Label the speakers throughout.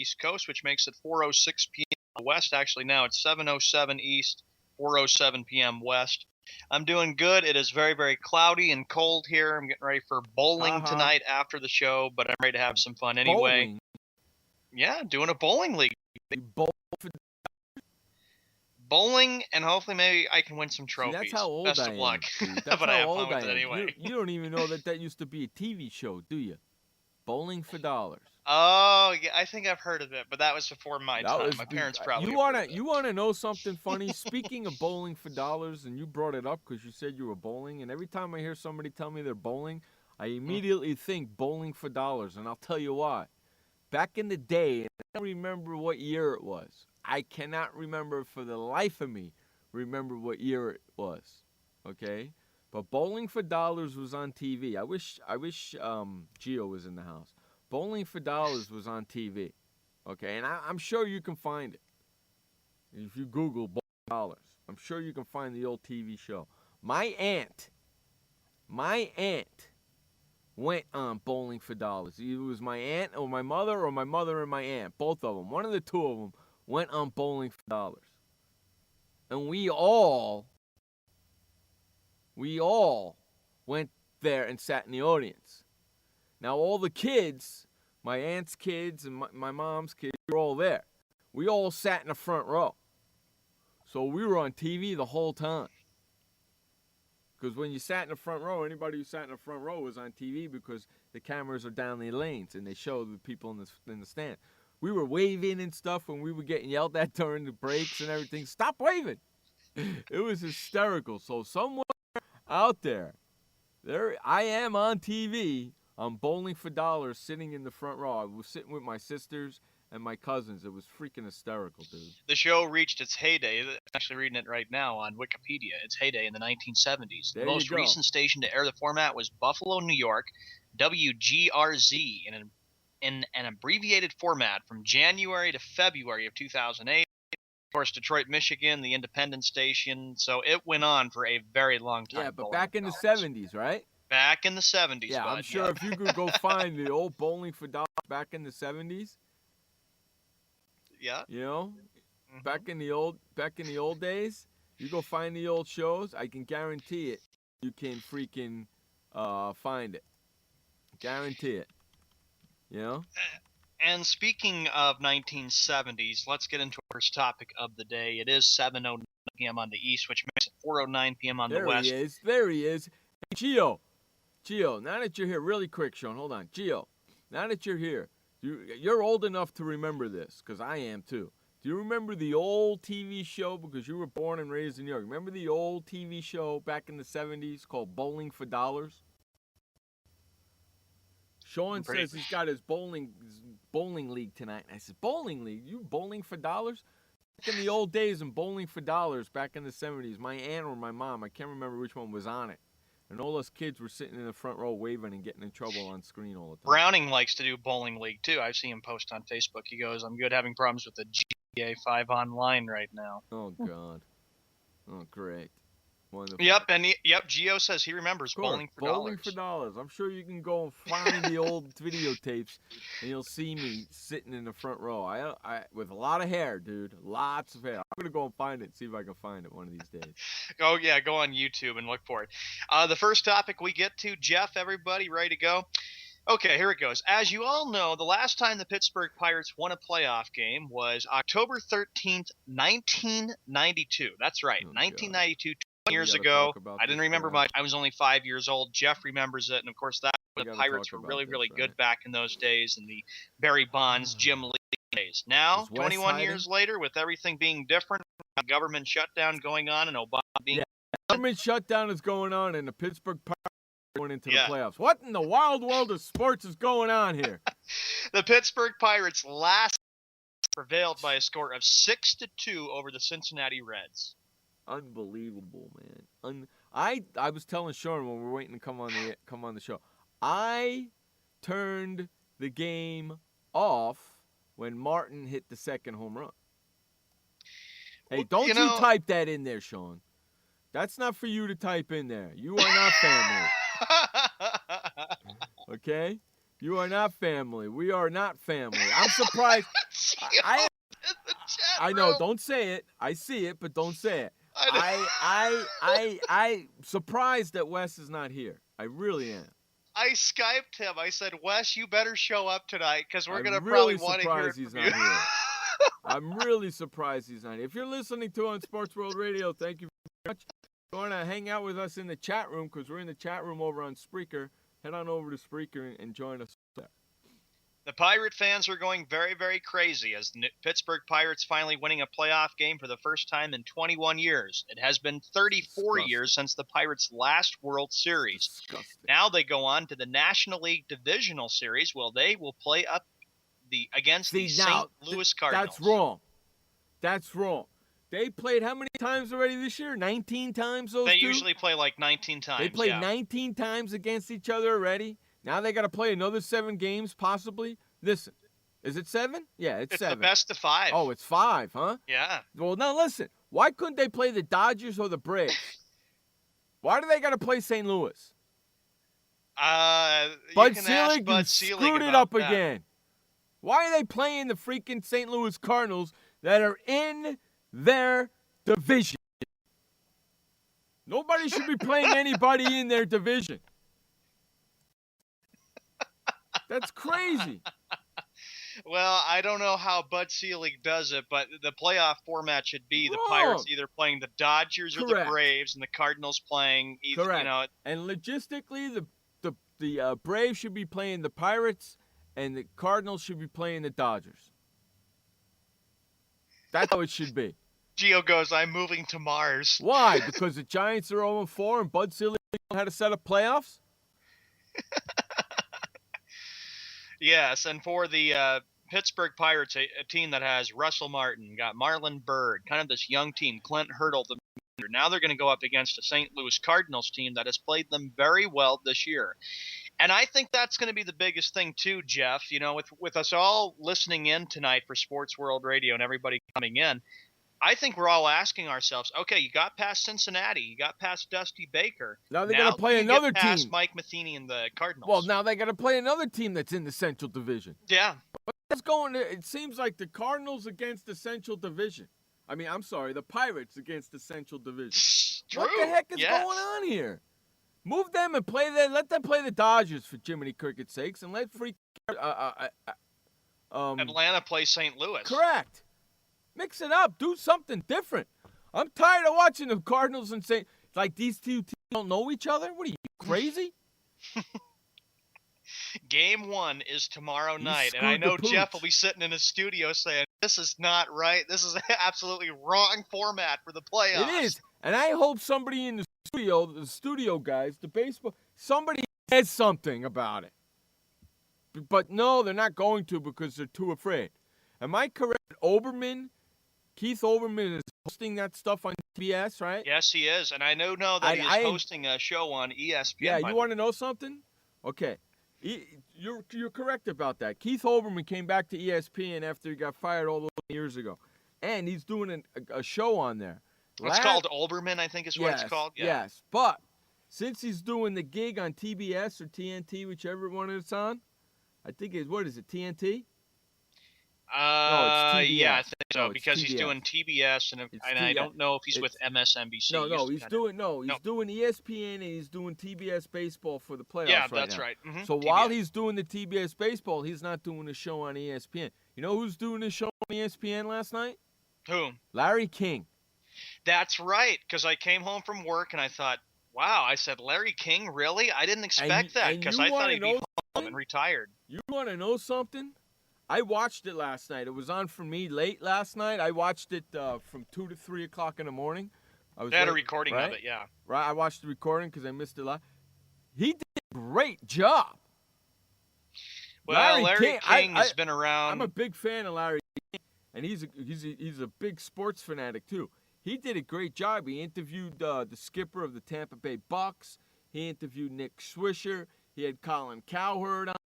Speaker 1: East Coast, which makes it 4:06 p.m. West. Actually, now it's 7:07 East, 4:07 p.m. West. I'm doing good. It is very, very cloudy and cold here. I'm getting ready for bowling tonight after the show, but I'm ready to have some fun anyway.
Speaker 2: Bowling?
Speaker 1: Yeah, doing a bowling league. Bowling, and hopefully maybe I can win some trophies.
Speaker 2: See, that's how old
Speaker 1: Best
Speaker 2: I
Speaker 1: of
Speaker 2: am.
Speaker 1: luck.
Speaker 2: That's
Speaker 1: but
Speaker 2: how
Speaker 1: I have
Speaker 2: old
Speaker 1: fun with
Speaker 2: I
Speaker 1: it
Speaker 2: am.
Speaker 1: anyway.
Speaker 2: You don't even know that used to be a TV show, do you? Bowling for Dollars.
Speaker 1: Oh, yeah, I think I've heard of it, but that was before my time. My parents probably
Speaker 2: You wanna know something funny? Speaking of bowling for dollars, and you brought it up because you said you were bowling, and every time I hear somebody tell me they're bowling, I immediately think bowling for dollars, and I'll tell you why. Back in the day, I don't remember what year it was. I cannot remember for the life of me what year it was. Okay? But Bowling for Dollars was on TV. I wish Gio was in the house. Bowling for Dollars was on TV. Okay? And I'm sure you can find it. If you Google Bowling for Dollars, I'm sure you can find the old TV show. My aunt went on Bowling for Dollars. It was my aunt or my mother and my aunt. Both of them. One of the two of them went on Bowling for Dollars. And we all went there and sat in the audience. Now, all the kids, my aunt's kids and my mom's kids, were all there. We all sat in the front row. So we were on TV the whole time. Because when you sat in the front row, anybody who sat in the front row was on TV because the cameras are down the lanes and they show the people in the stand. We were waving and stuff when we were getting yelled at during the breaks and everything. Stop waving! It was hysterical. So somewhere out there I am on TV on Bowling for Dollars sitting in the front row. I was sitting with my sisters and my cousins. It was freaking hysterical, dude.
Speaker 1: The show reached its heyday. I'm actually reading it right now on Wikipedia. Its heyday in the 1970s. The most recent station to air the format was Buffalo, New York, WGRZ, in an abbreviated format from January to February of 2008. Of course, Detroit, Michigan, the independent station. So it went on for a very long time.
Speaker 2: Yeah, but back in the 70s, right?
Speaker 1: Back in the 70s,
Speaker 2: yeah,
Speaker 1: bud.
Speaker 2: I'm sure if you could go find the old Bowling for Dollars back in the 70s.
Speaker 1: Yeah.
Speaker 2: You know, back in the old days, you go find the old shows. I can guarantee it. You can freaking find it. Guarantee it. You know.
Speaker 1: And speaking of 1970s, let's get into our first topic of the day. It is 7:09 p.m. on the East, which makes it 4:09 p.m. on the West.
Speaker 2: There he is. Hey, Gio, now that you're here, really quick, Sean, hold on. Gio, now that you're here, you're old enough to remember this, because I am too. Do you remember the old TV show, because you were born and raised in New York? Remember the old TV show back in the 70s called Bowling for Dollars? Sean says he's got his bowling league tonight. And I said, bowling league? You bowling for dollars? Back in the old days in Bowling for Dollars, back in the 70s, my aunt or my mom, I can't remember which one was on it. And all us kids were sitting in the front row waving and getting in trouble on screen all the time.
Speaker 1: Browning likes to do bowling league too. I've seen him post on Facebook. He goes, I'm good having problems with the GTA 5 online right now.
Speaker 2: Oh, God. Oh, great. Wonderful.
Speaker 1: Yep, Gio says he remembers Bowling for Dollars.
Speaker 2: Bowling for Dollars. I'm sure you can go and find the old videotapes, and you'll see me sitting in the front row. I with a lot of hair, dude. Lots of hair. I'm going to go and find it, see if I can find it one of these days.
Speaker 1: Oh, yeah, go on YouTube and look for it. The first topic we get to, Jeff, everybody, ready to go? Okay, here it goes. As you all know, the last time the Pittsburgh Pirates won a playoff game was October 13th, 1992. That's right, 1992.
Speaker 2: God.
Speaker 1: Years ago. I didn't remember much. I was only 5 years old. Jeff remembers it, and of course the Pirates were really, really good back in those days in the Barry Bonds, Jim Lee days. Now, 21 years later, with everything being different, government shutdown going on, and Obama being
Speaker 2: government shutdown is going on, and the Pittsburgh Pirates going into the playoffs. What in the wild world of sports is going on here?
Speaker 1: The Pittsburgh Pirates last prevailed by a score of 6-2 over the Cincinnati Reds.
Speaker 2: Unbelievable, man. I was telling Sean when we were waiting to come on the show. I turned the game off when Martin hit the second home run. Hey, don't you type that in there, Sean. That's not for you to type in there. You are not family. Okay? You are not family. We are not family. I'm surprised. I
Speaker 1: in the chat
Speaker 2: I know.
Speaker 1: room.
Speaker 2: Don't say it. I see it, but don't say it.
Speaker 1: I
Speaker 2: I surprised that Wes is not here. I really am.
Speaker 1: I Skyped him. I said, Wes, you better show up tonight because we're going to
Speaker 2: I'm
Speaker 1: probably
Speaker 2: really
Speaker 1: want to hear it
Speaker 2: surprised he's
Speaker 1: from
Speaker 2: not
Speaker 1: you.
Speaker 2: here. I'm really surprised he's not here. If you're listening to on Sports World Radio, thank you very much. If you want to hang out with us in the chat room, because we're in the chat room over on Spreaker, head on over to Spreaker and join us there.
Speaker 1: The Pirate fans are going very, very crazy as the Pittsburgh Pirates finally winning a playoff game for the first time in 21 years. It has been 34 years since the Pirates' last World Series.
Speaker 2: Disgusting.
Speaker 1: Now they go on to the National League Divisional Series. Well, they will play up against the St. Louis Cardinals.
Speaker 2: That's wrong. That's wrong. They played how many times already this year? 19 times, those
Speaker 1: They
Speaker 2: two?
Speaker 1: usually play like 19 times.
Speaker 2: They played 19 times against each other already. Now they got to play another 7 games, possibly. Listen, is it 7? Yeah, it's 7.
Speaker 1: It's the best of 5.
Speaker 2: Oh, it's 5, huh?
Speaker 1: Yeah.
Speaker 2: Well, now listen. Why couldn't they play the Dodgers or the Braves? Why do they got to play St. Louis?
Speaker 1: Bud Selig
Speaker 2: screwed it up again. Why are they playing the freaking St. Louis Cardinals that are in their division? Nobody should be playing anybody in their division. That's crazy.
Speaker 1: Well, I don't know how Bud Selig does it, but the playoff format should be the Pirates either playing the Dodgers or the Braves, and the Cardinals playing either.
Speaker 2: Correct.
Speaker 1: You know,
Speaker 2: and logistically, the Braves should be playing the Pirates, and the Cardinals should be playing the Dodgers. That's how it should be.
Speaker 1: Gio goes, I'm moving to Mars.
Speaker 2: Why? Because the Giants are 0-4 and Bud Selig had to set up playoffs?
Speaker 1: Yes, and for the Pittsburgh Pirates, a team that has Russell Martin, got Marlon Byrd, kind of this young team, Clint Hurdle, the manager. Now they're going to go up against a St. Louis Cardinals team that has played them very well this year. And I think that's going to be the biggest thing too, Jeff. You know, with us all listening in tonight for Sports World Radio and everybody coming in, I think we're all asking ourselves, okay, you got past Cincinnati, you got past Dusty Baker.
Speaker 2: Now they're going to play another
Speaker 1: get past
Speaker 2: team.
Speaker 1: Mike Matheny and the Cardinals.
Speaker 2: Well, now they got to play another team that's in the Central Division.
Speaker 1: Yeah.
Speaker 2: What's going to, it seems like the Cardinals against the Central Division. I mean, I'm sorry, the Pirates against the Central Division.
Speaker 1: True.
Speaker 2: What the heck is going on here? Move them and play them. Let them play the Dodgers for Jiminy Cricket's sakes, and let
Speaker 1: Atlanta play St. Louis.
Speaker 2: Correct. Mix it up. Do something different. I'm tired of watching the Cardinals and saying, like, these two teams don't know each other. What are you, crazy?
Speaker 1: Game 1 is tomorrow night, and I know Jeff will be sitting in his studio saying, this is not right. This is absolutely wrong format for the playoffs.
Speaker 2: It is, and I hope somebody in the studio guys, the baseball, somebody says something about it. But no, they're not going to because they're too afraid. Am I correct? Keith Olbermann is hosting that stuff on TBS, right?
Speaker 1: Yes, he is, and I know that he is hosting a show on ESPN.
Speaker 2: Yeah, you want to know something? Okay. You're correct about that. Keith Olbermann came back to ESPN after he got fired all those years ago. And he's doing a show on there.
Speaker 1: It's called Olbermann, I think is what it's called. Yeah.
Speaker 2: Yes, but since he's doing the gig on TBS or TNT, whichever one it's on, I think what is it, TNT?
Speaker 1: No, it's TBS. Yeah, I think so, because
Speaker 2: TBS.
Speaker 1: He's doing TBS, and I don't know if he's with MSNBC.
Speaker 2: He's doing ESPN, and he's doing TBS baseball for the playoffs.
Speaker 1: Yeah, that's right. Mm-hmm.
Speaker 2: So while he's doing the TBS baseball, he's not doing the show on ESPN. You know who's doing the show on ESPN last night?
Speaker 1: Who?
Speaker 2: Larry King.
Speaker 1: That's right, because I came home from work and I thought, wow, I said, Larry King, really? I didn't expect that, because I thought he'd be home and retired.
Speaker 2: You want to know something? I watched it last night. It was on for me late last night. I watched it from 2 to 3 o'clock in the morning.
Speaker 1: They had a recording of it, yeah.
Speaker 2: Right, I watched the recording because I missed it live. He did a great job.
Speaker 1: Well, Larry King has been around.
Speaker 2: I'm a big fan of Larry King, and he's a big sports fanatic too. He did a great job. He interviewed the skipper of the Tampa Bay Bucks. He interviewed Nick Swisher. He had Colin Cowherd on.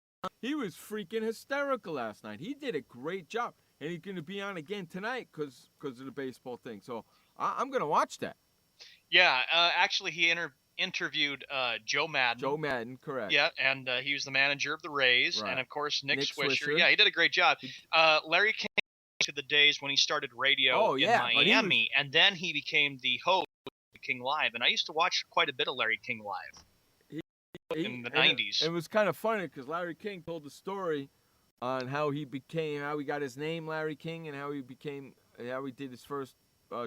Speaker 2: He was freaking hysterical last night. He did a great job. And he's going to be on again tonight because of the baseball thing. So I'm going to watch that.
Speaker 1: Yeah, actually he interviewed Joe Madden.
Speaker 2: Joe Madden, correct.
Speaker 1: Yeah, and he was the manager of the Rays.
Speaker 2: Right.
Speaker 1: And, of course, Nick Swisher. Yeah, he did a great job. Larry King the days when he started radio in
Speaker 2: but
Speaker 1: Miami, and then he became the host of King Live. And I used to watch quite a bit of Larry King Live in the 90s.
Speaker 2: It was kind of funny because Larry King told the story on how he got his name Larry King, and how he did his first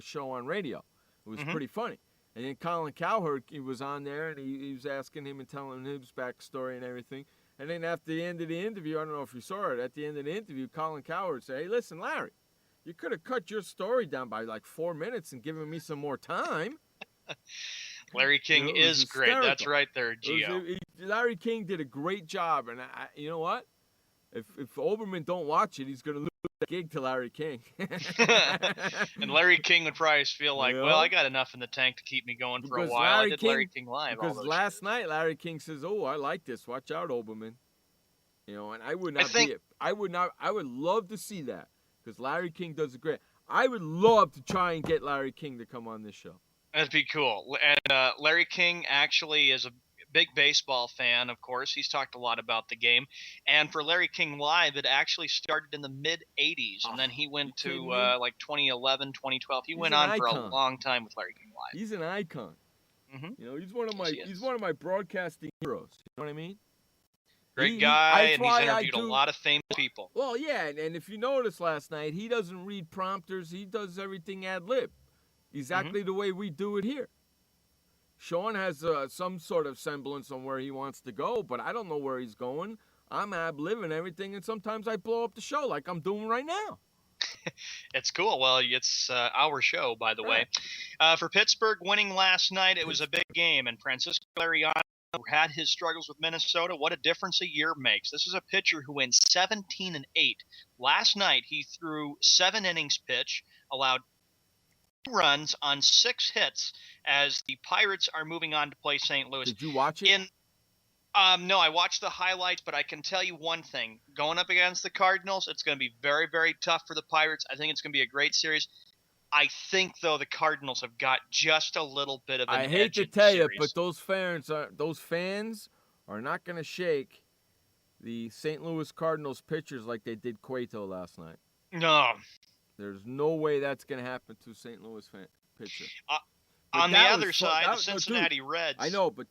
Speaker 2: show on radio. It was pretty funny. And then Colin Cowherd, he was on there, and he was asking him and telling him his backstory and everything. And then after the end of the interview, I don't know if you saw it, at the end of the interview, Colin Cowherd said, "Hey, listen, Larry, you could have cut your story down by like 4 minutes and given me some more time."
Speaker 1: Larry King is great. That's right there, Gio.
Speaker 2: Larry King did a great job, and you know what? If Oberman don't watch it, he's going to lose the gig to Larry King.
Speaker 1: And Larry King would probably feel like, well, I got enough in the tank to keep me going for a while. I did Larry King Live.
Speaker 2: Because last night, Larry King says, "Oh, I like this. Watch out, Oberman." You know, and I would love to see that, because Larry King does a great. I would love to try and get Larry King to come on this show.
Speaker 1: That'd be cool. And Larry King actually is a big baseball fan, of course. He's talked a lot about the game. And for Larry King Live, it actually started in the mid-'80s, and then he went to like 2011, 2012. He went on for a long time with Larry King Live.
Speaker 2: He's an icon. You know, he's one of my broadcasting heroes. You know what I mean?
Speaker 1: Great guy, and he's interviewed a lot of famous people.
Speaker 2: Well, yeah, and if you noticed last night, he doesn't read prompters. He does everything ad-lib, exactly the way we do it here. Sean has some sort of semblance on where he wants to go, but I don't know where he's going. I'm ad-libbing everything, and sometimes I blow up the show like I'm doing right now.
Speaker 1: It's cool. Well, it's our show, by the way. For Pittsburgh winning last night, it was a big game, and Francisco Liriano had his struggles with Minnesota. What a difference a year makes. This is a pitcher who went 17-8. Last night, he threw 7 innings pitch, allowed 2 runs on 6 hits as the Pirates are moving on to play St. Louis.
Speaker 2: Did you watch it?
Speaker 1: No, I watched the highlights, but I can tell you one thing. Going up against the Cardinals, it's going to be very, very tough for the Pirates. I think it's going to be a great series. I think, though, the Cardinals have got just a little bit of an edge.
Speaker 2: I hate to tell you, but those fans are not going to shake the St. Louis Cardinals pitchers like they did Cueto last night.
Speaker 1: No.
Speaker 2: There's no way that's going to happen to a St. Louis pitcher.
Speaker 1: On the other side, the Cincinnati Reds.
Speaker 2: I know, but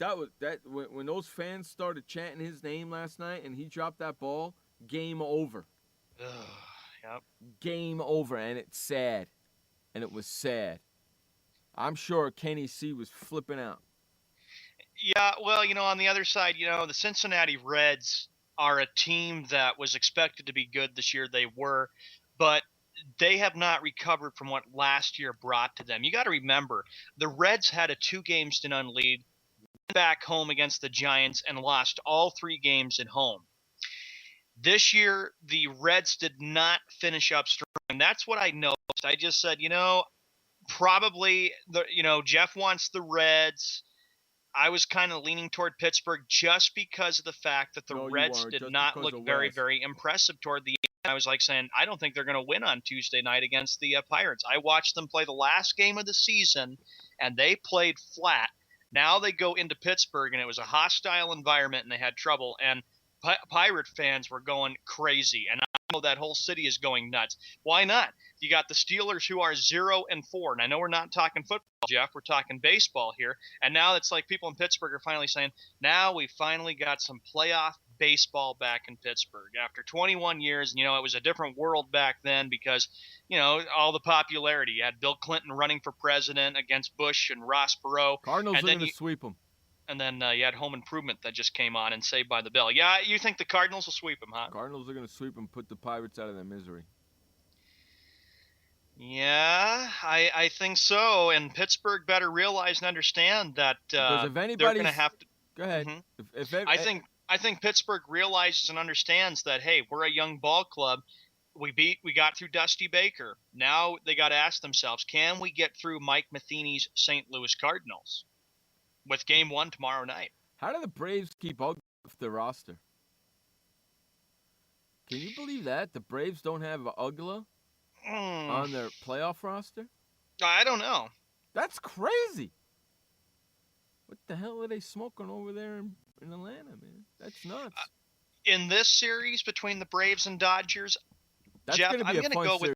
Speaker 2: when those fans started chanting his name last night and he dropped that ball, game over.
Speaker 1: Yep.
Speaker 2: Game over, and it's sad. And it was sad. I'm sure Kenny C was flipping out.
Speaker 1: Yeah, well, on the other side, the Cincinnati Reds are a team that was expected to be good this year. They were, but they have not recovered from what last year brought to them. You got to remember, the Reds had a 2-game stint on lead, went back home against the Giants, and lost all 3 games at home. This year, the Reds did not finish up strong, and that's what I noticed. I just said, probably, Jeff wants the Reds. I was kind of leaning toward Pittsburgh just because of the fact that the Reds did not look very, very impressive toward the end. I was like saying, I don't think they're going to win on Tuesday night against the Pirates. I watched them play the last game of the season, and they played flat. Now they go into Pittsburgh, and it was a hostile environment, and they had trouble. And Pirate fans were going crazy, and I know that whole city is going nuts. Why not? You got the Steelers, who are 0-4, and I know we're not talking football, Jeff. We're talking baseball here, and now it's like people in Pittsburgh are finally saying, now we finally got some playoff baseball back in Pittsburgh after 21 years. And, it was a different world back then because, all the popularity. You had Bill Clinton running for president against Bush and Ross Perot.
Speaker 2: Cardinals are going to sweep them.
Speaker 1: And then you had Home Improvement that just came on and Saved by the Bell. Yeah, you think the Cardinals will sweep them, huh?
Speaker 2: Cardinals are going to sweep them, put the Pirates out of their misery.
Speaker 1: Yeah, I think so. And Pittsburgh better realize and understand that they're going to have to.
Speaker 2: Go ahead.
Speaker 1: Mm-hmm. I think Pittsburgh realizes and understands that, hey, we're a young ball club. We got through Dusty Baker. Now they got to ask themselves, can we get through Mike Matheny's St. Louis Cardinals with Game 1 tomorrow night?
Speaker 2: How do the Braves keep up with the roster? Can you believe that? The Braves don't have Ugla on their playoff roster?
Speaker 1: I don't know.
Speaker 2: That's crazy. What the hell are they smoking over there in Atlanta, man? That's nuts.
Speaker 1: In this series between the Braves and Dodgers,
Speaker 2: that's
Speaker 1: Jeff,
Speaker 2: I'm going to go with